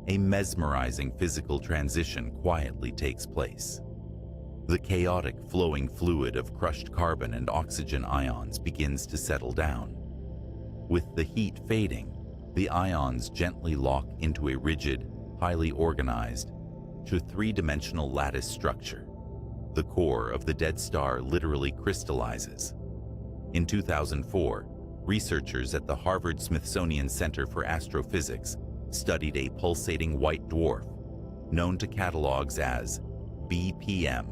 a mesmerizing physical transition quietly takes place. The chaotic flowing fluid of crushed carbon and oxygen ions begins to settle down. With the heat fading, the ions gently lock into a rigid, highly organized, three-dimensional lattice structure. The core of the dead star literally crystallizes. In 2004, researchers at the Harvard-Smithsonian Center for Astrophysics studied a pulsating white dwarf, known to catalogs as BPM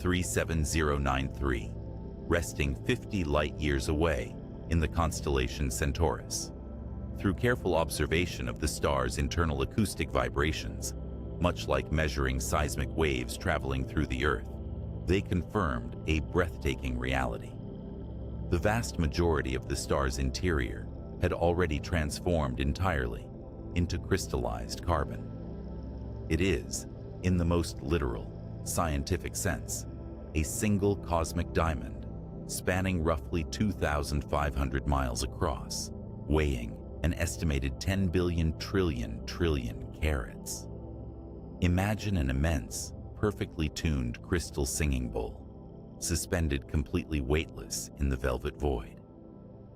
37093, resting 50 light-years away in the constellation Centaurus. Through careful observation of the star's internal acoustic vibrations, much like measuring seismic waves traveling through the Earth, they confirmed a breathtaking reality. The vast majority of the star's interior had already transformed entirely into crystallized carbon. It is, in the most literal, scientific sense, a single cosmic diamond spanning roughly 2,500 miles across, weighing an estimated 10 billion trillion carats. Imagine an immense, perfectly tuned crystal singing bowl, suspended completely weightless in the velvet void.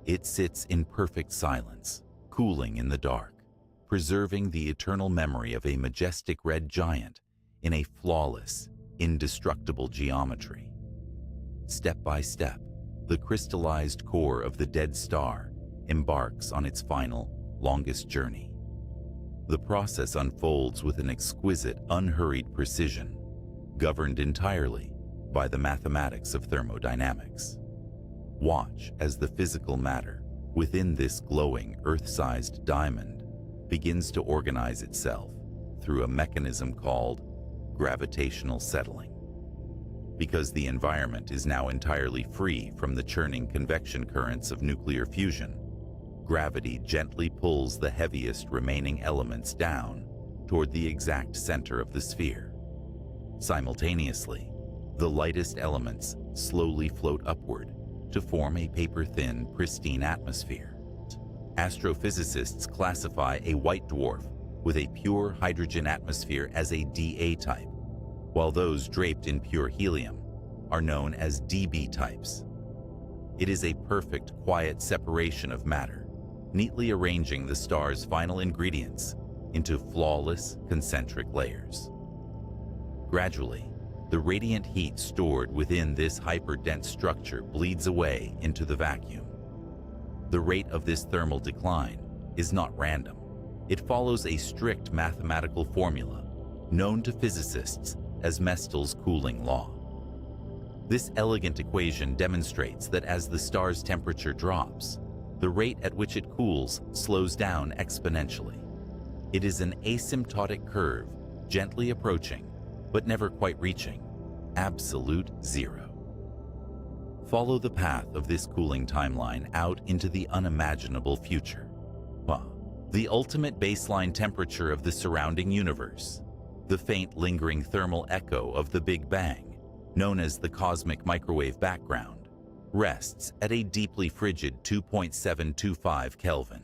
It sits in perfect silence, cooling in the dark, preserving the eternal memory of a majestic red giant in a flawless, indestructible geometry. Step by step, the crystallized core of the dead star embarks on its final, longest journey. The process unfolds with an exquisite, unhurried precision, governed entirely by the mathematics of thermodynamics. Watch as the physical matter within this glowing, Earth-sized diamond begins to organize itself through a mechanism called gravitational settling. Because the environment is now entirely free from the churning convection currents of nuclear fusion, gravity gently pulls the heaviest remaining elements down toward the exact center of the sphere. Simultaneously, the lightest elements slowly float upward to form a paper-thin, pristine atmosphere. Astrophysicists classify a white dwarf with a pure hydrogen atmosphere as a Da type, while those draped in pure helium are known as Db types. It is a perfect, quiet separation of matter, neatly arranging the star's final ingredients into flawless, concentric layers. Gradually, the radiant heat stored within this hyperdense structure bleeds away into the vacuum. The rate of this thermal decline is not random. It follows a strict mathematical formula known to physicists as Mestel's cooling law. This elegant equation demonstrates that as the star's temperature drops, the rate at which it cools slows down exponentially. It is an asymptotic curve, gently approaching, but never quite reaching absolute zero. Follow the path of this cooling timeline out into the unimaginable future. The ultimate baseline temperature of the surrounding universe, the faint lingering thermal echo of the Big Bang, known as the cosmic microwave background, rests at a deeply frigid 2.725 Kelvin.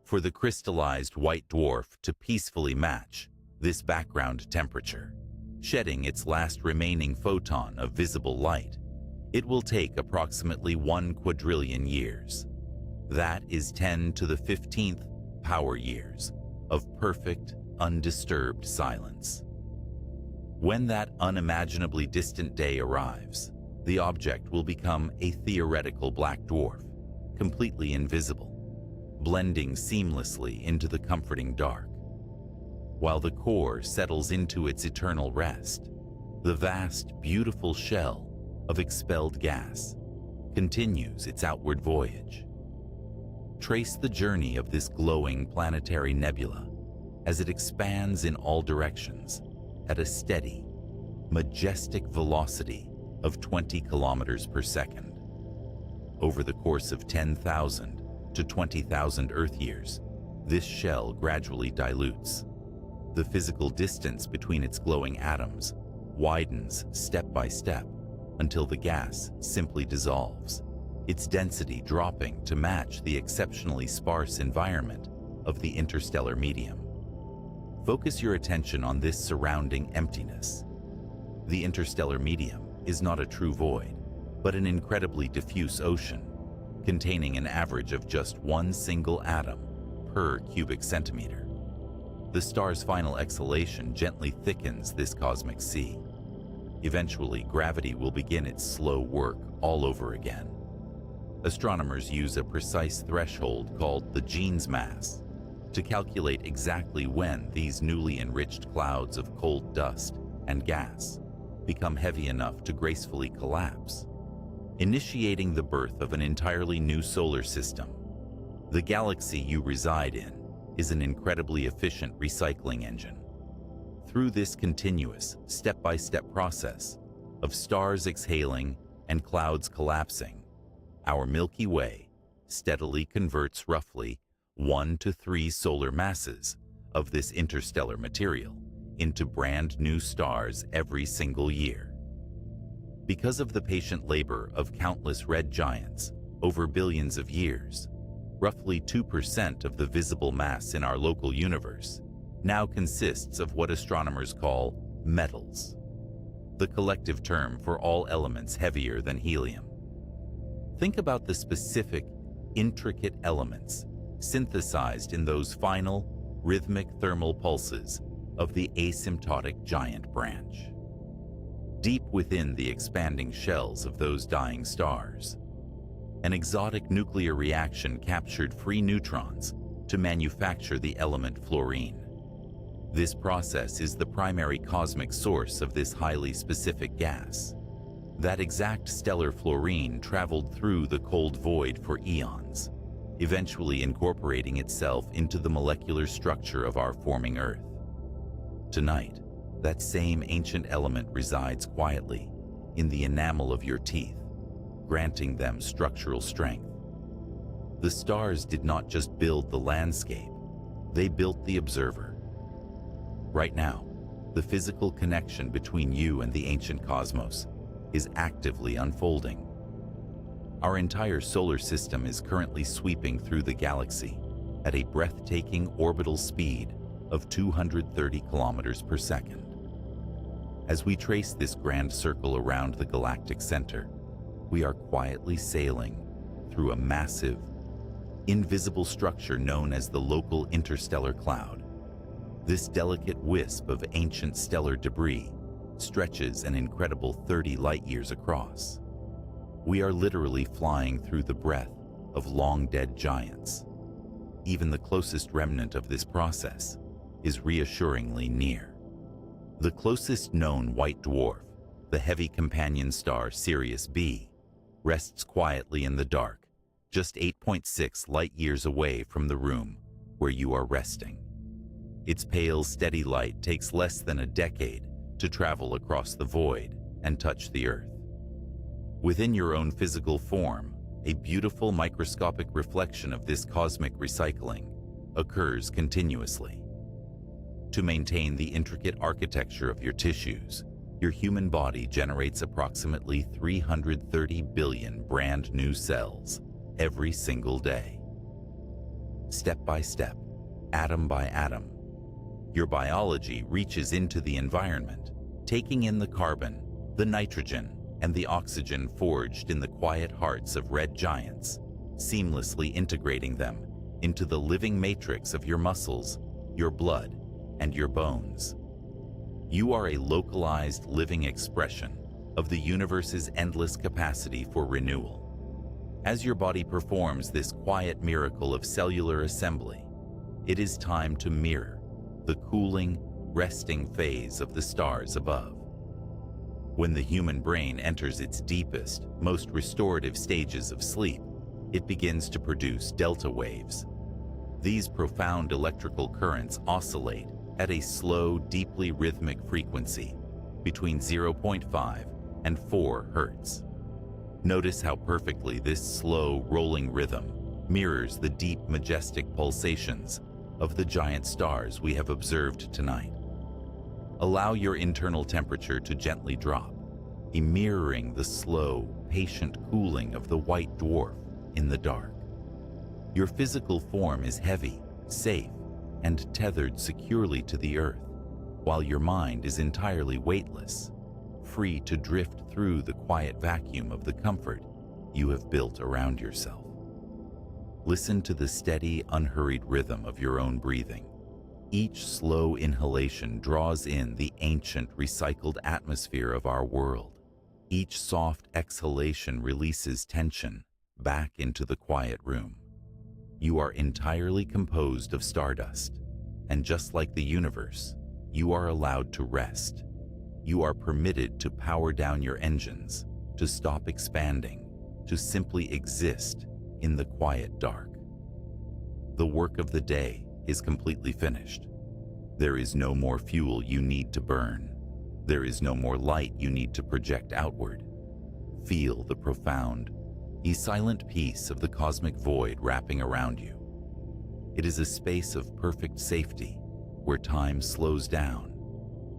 For the crystallized white dwarf to peacefully match this background temperature, shedding its last remaining photon of visible light, it will take approximately 1 quadrillion years. That is 10 to the 15th power years of perfect, undisturbed silence. When that unimaginably distant day arrives, the object will become a theoretical black dwarf, completely invisible, blending seamlessly into the comforting dark. While the core settles into its eternal rest, the vast, beautiful shell of expelled gas continues its outward voyage. Trace the journey of this glowing planetary nebula as it expands in all directions at a steady, majestic velocity of 20 kilometers per second. Over the course of 10,000 to 20,000 Earth years, this shell gradually dilutes. The physical distance between its glowing atoms widens step by step until the gas simply dissolves, its density dropping to match the exceptionally sparse environment of the interstellar medium. Focus your attention on this surrounding emptiness. The interstellar medium is not a true void, but an incredibly diffuse ocean, containing an average of just one single atom per cubic centimeter. The star's final exhalation gently thickens this cosmic sea. Eventually, gravity will begin its slow work all over again. Astronomers use a precise threshold called the Jeans mass to calculate exactly when these newly enriched clouds of cold dust and gas become heavy enough to gracefully collapse, initiating the birth of an entirely new solar system. The galaxy you reside in is an incredibly efficient recycling engine. Through this continuous, step-by-step process of stars exhaling and clouds collapsing, our Milky Way steadily converts roughly 1 to 3 solar masses of this interstellar material into brand new stars every single year. Because of the patient labor of countless red giants over billions of years, roughly 2% of the visible mass in our local universe now consists of what astronomers call metals, the collective term for all elements heavier than helium. Think about the specific, intricate elements synthesized in those final, rhythmic thermal pulses of the asymptotic giant branch. Deep within the expanding shells of those dying stars, an exotic nuclear reaction captured free neutrons to manufacture the element fluorine. This process is the primary cosmic source of this highly specific gas. That exact stellar fluorine traveled through the cold void for eons, eventually incorporating itself into the molecular structure of our forming Earth. Tonight, that same ancient element resides quietly in the enamel of your teeth, granting them structural strength. The stars did not just build the landscape, they built the observer. Right now, the physical connection between you and the ancient cosmos is actively unfolding. Our entire solar system is currently sweeping through the galaxy at a breathtaking orbital speed of 230 kilometers per second. As we trace this grand circle around the galactic center, we are quietly sailing through a massive, invisible structure known as the local interstellar cloud. This delicate wisp of ancient stellar debris stretches an incredible 30 light-years across. We are literally flying through the breath of long-dead giants. Even the closest remnant of this process is reassuringly near. The closest known white dwarf, the heavy companion star Sirius B, rests quietly in the dark, just 8.6 light-years away from the room where you are resting. Its pale, steady light takes less than a decade to travel across the void and touch the Earth. Within your own physical form, a beautiful microscopic reflection of this cosmic recycling occurs continuously. To maintain the intricate architecture of your tissues, your human body generates approximately 330 billion brand new cells every single day. Step by step, atom by atom, your biology reaches into the environment, taking in the carbon, the nitrogen, and the oxygen forged in the quiet hearts of red giants, seamlessly integrating them into the living matrix of your muscles, your blood, and your bones. You are a localized living expression of the universe's endless capacity for renewal. As your body performs this quiet miracle of cellular assembly, it is time to mirror the cooling, resting phase of the stars above. When the human brain enters its deepest, most restorative stages of sleep, it begins to produce delta waves. These profound electrical currents oscillate at a slow, deeply rhythmic frequency between 0.5 and 4 Hertz. Notice how perfectly this slow, rolling rhythm mirrors the deep, majestic pulsations of the giant stars we have observed tonight. Allow your internal temperature to gently drop, mirroring the slow, patient cooling of the white dwarf in the dark. Your physical form is heavy, safe, and tethered securely to the earth, while your mind is entirely weightless, free to drift through the quiet vacuum of the comfort you have built around yourself. Listen to the steady, unhurried rhythm of your own breathing. Each slow inhalation draws in the ancient, recycled atmosphere of our world. Each soft exhalation releases tension back into the quiet room. You are entirely composed of stardust, and just like the universe, you are allowed to rest. You are permitted to power down your engines, to stop expanding, to simply exist in the quiet dark. The work of the day is completely finished. There is no more fuel you need to burn. There is no more light you need to project outward. Feel the profound, silent peace of the cosmic void wrapping around you. It is a space of perfect safety, where time slows down,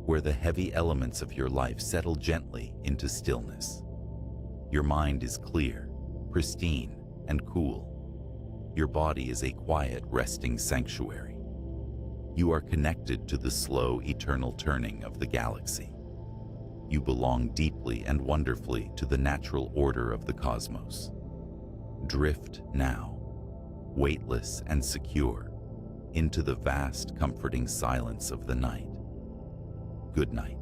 where the heavy elements of your life settle gently into stillness. Your mind is clear, pristine, and cool. Your body is a quiet, resting sanctuary. You are connected to the slow, eternal turning of the galaxy. You belong deeply and wonderfully to the natural order of the cosmos. Drift now, weightless and secure, into the vast, comforting silence of the night. Good night.